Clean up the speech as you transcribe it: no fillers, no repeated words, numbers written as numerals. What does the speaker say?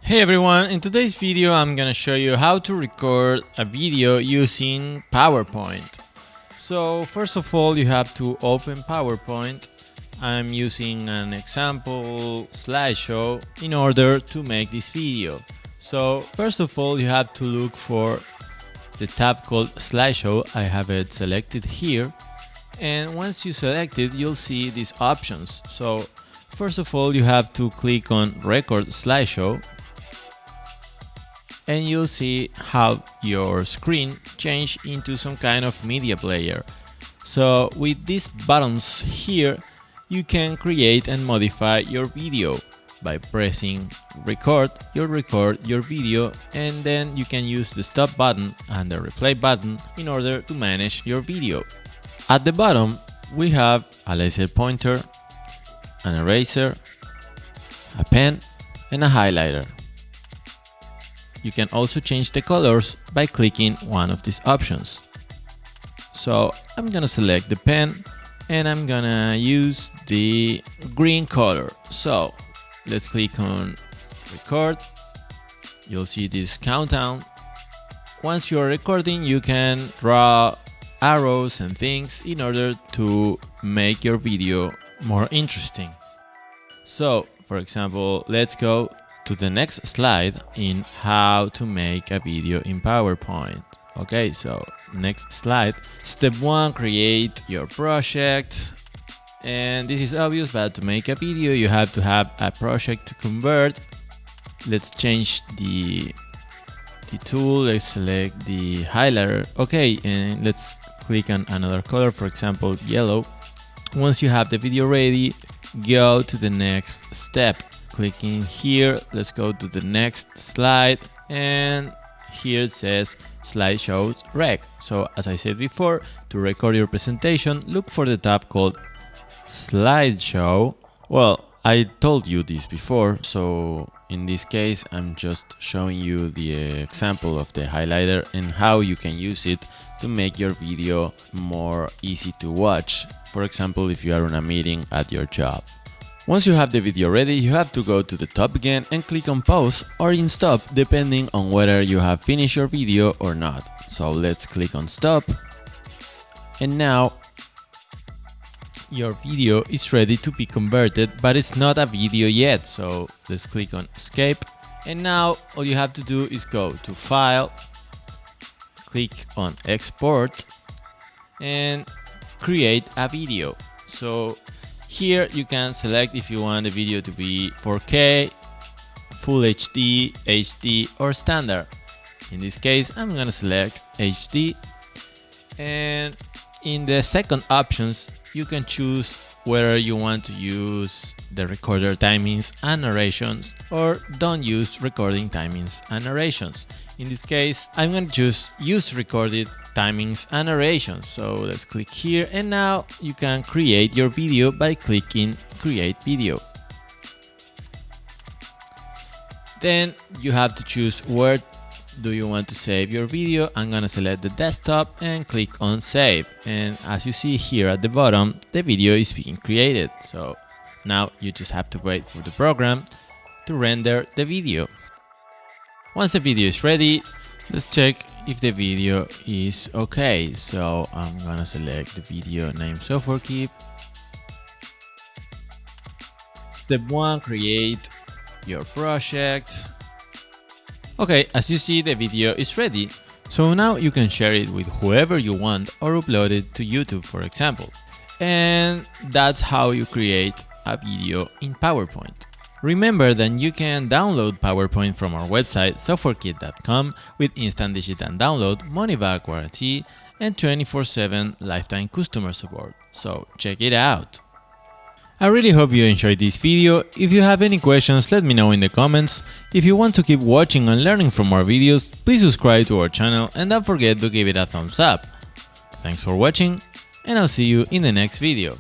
Hey everyone, in today's video I'm gonna show you how to record a video using PowerPoint. So first of all you have to open PowerPoint. I'm using an example slideshow in order to make this video. So first of all you have to look for the tab called slideshow. I have it selected here, and once you select it you'll see these options. So first of all you have to click on record slideshow, and you'll see how your screen change into some kind of media player. So with these buttons here, you can create and modify your video. By pressing record, you'll record your video, and then you can use the stop button and the replay button in order to manage your video. At the bottom, we have a laser pointer, an eraser, a pen, and a highlighter. You can also change the colors by clicking one of these options. So I'm gonna select the pen and I'm gonna use the green color. So let's click on record. You'll see this countdown. Once you're recording, you can draw arrows and things in order to make your video more interesting. So for example, let's go to the next slide in how to make a video in PowerPoint. Okay, so next slide. Step 1, create your project. And this is obvious, but to make a video you have to have a project to convert. Let's change the tool. Let's select the highlighter. Okay, and let's click on another color, for example yellow. Once you have the video ready, go to the next step. Clicking here, let's go to the next slide, and here it says slideshows rec. So as I said before, to record your presentation, look for the tab called slideshow. Well, I told you this before, so in this case I'm just showing you the example of the highlighter and how you can use it to make your video more easy to watch. For example, if you are in a meeting at your job. Once you have the video ready, you have to go to the top again and click on pause or in stop, depending on whether you have finished your video or not. So let's click on stop, and now your video is ready to be converted, but it's not a video yet. So let's click on escape, and now all you have to do is go to file, click on export, and create a video. So here you can select if you want the video to be 4K, Full HD, HD or Standard. In this case I'm gonna select HD, and in the second options you can choose whether you want to use the recorder timings and narrations or don't use recording timings and narrations. In this case I'm going to choose use recorded timings and narrations. So let's click here, and now you can create your video by clicking create video. Then you have to choose where do you want to save your video. I'm gonna select the desktop and click on save, and as you see here at the bottom, the video is being created. So now you just have to wait for the program to render the video. Once the video is ready, let's check if the video is okay. So I'm gonna select the video name SoftwareKeep. Step 1, create your project. Okay, as you see, the video is ready. So now you can share it with whoever you want or upload it to YouTube, for example. And that's how you create a video in PowerPoint. Remember that you can download PowerPoint from our website SoftwareKeep.com with instant digital download, money back guarantee, and 24/7 lifetime customer support. So check it out. I really hope you enjoyed this video. If you have any questions, let me know in the comments. If you want to keep watching and learning from our videos, please subscribe to our channel and don't forget to give it a thumbs up. Thanks for watching, and I'll see you in the next video.